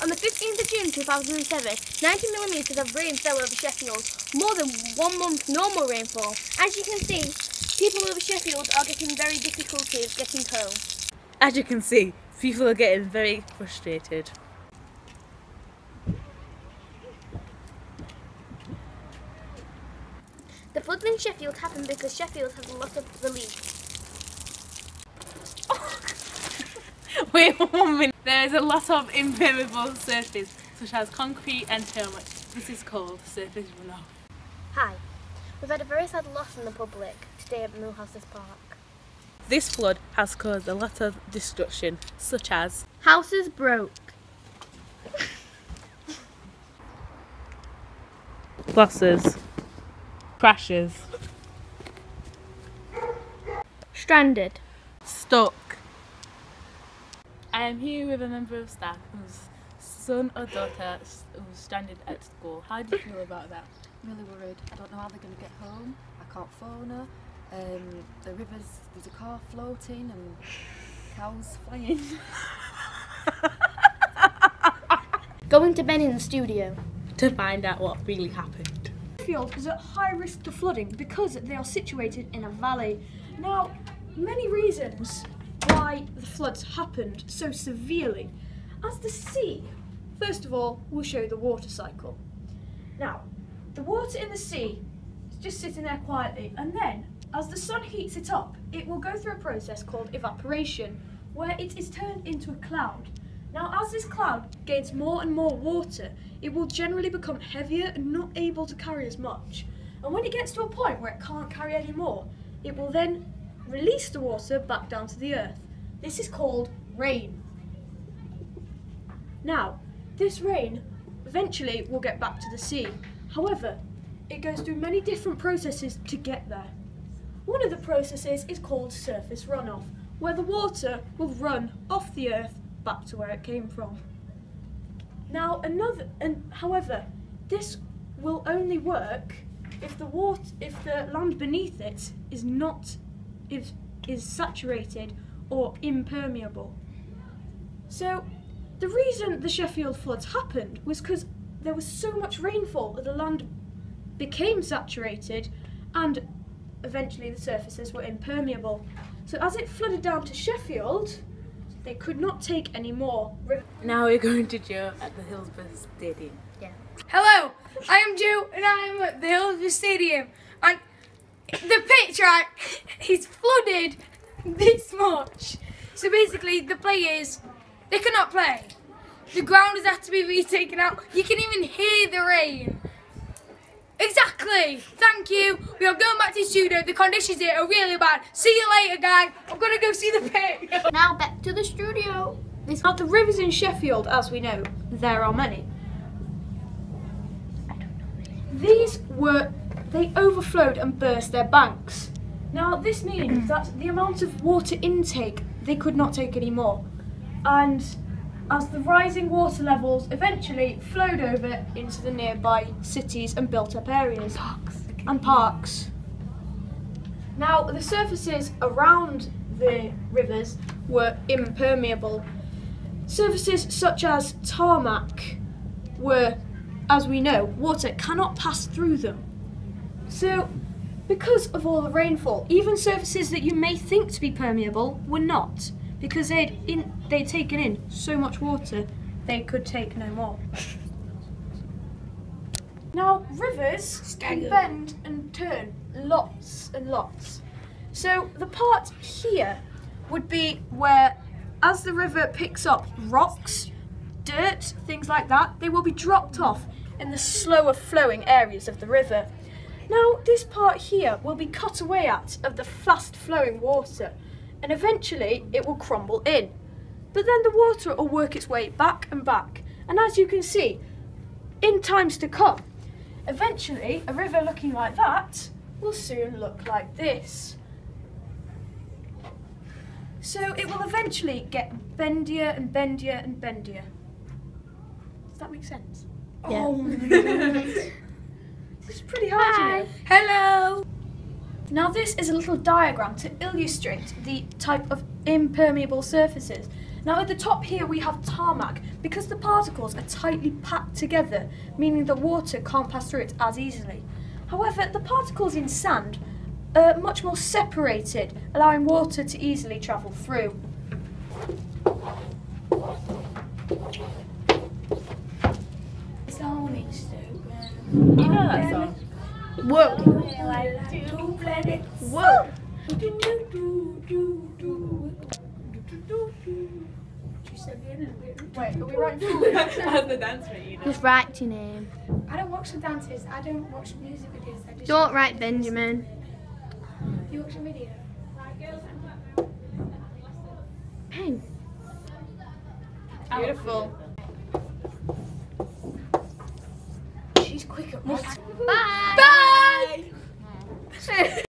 On the 15th of June 2007, 90 millimetres of rain fell over Sheffield, more than 1 month's normal rainfall. As you can see, people over Sheffield are getting very difficulties getting home. As you can see, people are getting very frustrated. The floods in Sheffield happened because Sheffield has a lot of relief. Wait 1 minute. There is a lot of impermeable surface, such as concrete and termite. This is called surface runoff. Hi, we've had a very sad loss in the public today at Millhouses Park. This flood has caused a lot of destruction, such as Houses broke. losses, crashes, Stranded. stuck. I am here with a member of staff whose son or daughter was stranded at school. How do you feel about that? Really worried. I don't know how they're going to get home. I can't phone her. The rivers, there's a car floating and cows flying. Going to Ben in the studio To find out what really happened. Sheffield is at high risk to flooding because they are situated in a valley. Now, many reasons why the floods happened so severely. As the sea, first of all, we'll show you the water cycle. Now, the water in the sea is just sitting there quietly, and then as the sun heats it up, it will go through a process called evaporation, where it is turned into a cloud. Now, as this cloud gains more and more water, it will generally become heavier and not able to carry as much. And when it gets to a point where it can't carry any more, it will then release the water back down to the earth. This is called rain. Now, this rain eventually will get back to the sea. However, it goes through many different processes to get there. One of the processes is called surface runoff, where the water will run off the earth back to where it came from. Now, however, this will only work if the land beneath it is saturated or impermeable. So, the reason the Sheffield floods happened was because there was so much rainfall that the land became saturated and eventually the surfaces were impermeable. So as it flooded down to Sheffield, they could not take any more. Now we're going to Joe at the Hillsborough Stadium. Hello, I am Joe and I am at the Hillsborough Stadium, and the pitch is flooded this much. So basically the players, they cannot play. The ground has had to be retaken out. You can even hear the rain. Exactly, thank you. We are going back to the studio. The conditions here are really bad. See you later, guys. I'm going to go see the pitch. Now back to the studio. Now, the rivers in Sheffield, as we know, there are many. They overflowed and burst their banks. Now, this means that the amount of water intake, they could not take any more. And as the rising water levels eventually flowed over into the nearby cities and built up areas and parks. Now, the surfaces around the rivers were impermeable. Surfaces such as tarmac were, as we know, water cannot pass through them. So, because of all the rainfall, even surfaces that you may think to be permeable were not, because they'd taken in so much water they could take no more. Now, rivers can bend and turn lots and lots. So the part here would be where, as the river picks up rocks, dirt, things like that, they will be dropped off in the slower flowing areas of the river. Now, this part here will be cut away of the fast flowing water, and eventually it will crumble in. But then the water will work its way back and back, and as you can see, in times to come, eventually a river looking like that will soon look like this. So it will eventually get bendier and bendier and bendier. Does that make sense? Yeah. Oh my God. It's pretty hard, you know. Hello. Now this is a little diagram to illustrate the type of impermeable surfaces. Now at the top here we have tarmac because the particles are tightly packed together, meaning the water can't pass through it as easily. However, the particles in sand are much more separated, allowing water to easily travel through. It's on Instagram. You know that song? Whoa. Two planets. Whoa. Wait, are we right? That's the dance for you know. Just write your name. I don't watch the dances. I don't watch music videos. I just Don't write Benjamin. You watch a video. Pen. Beautiful. She's quick at writing. Bye. Bye.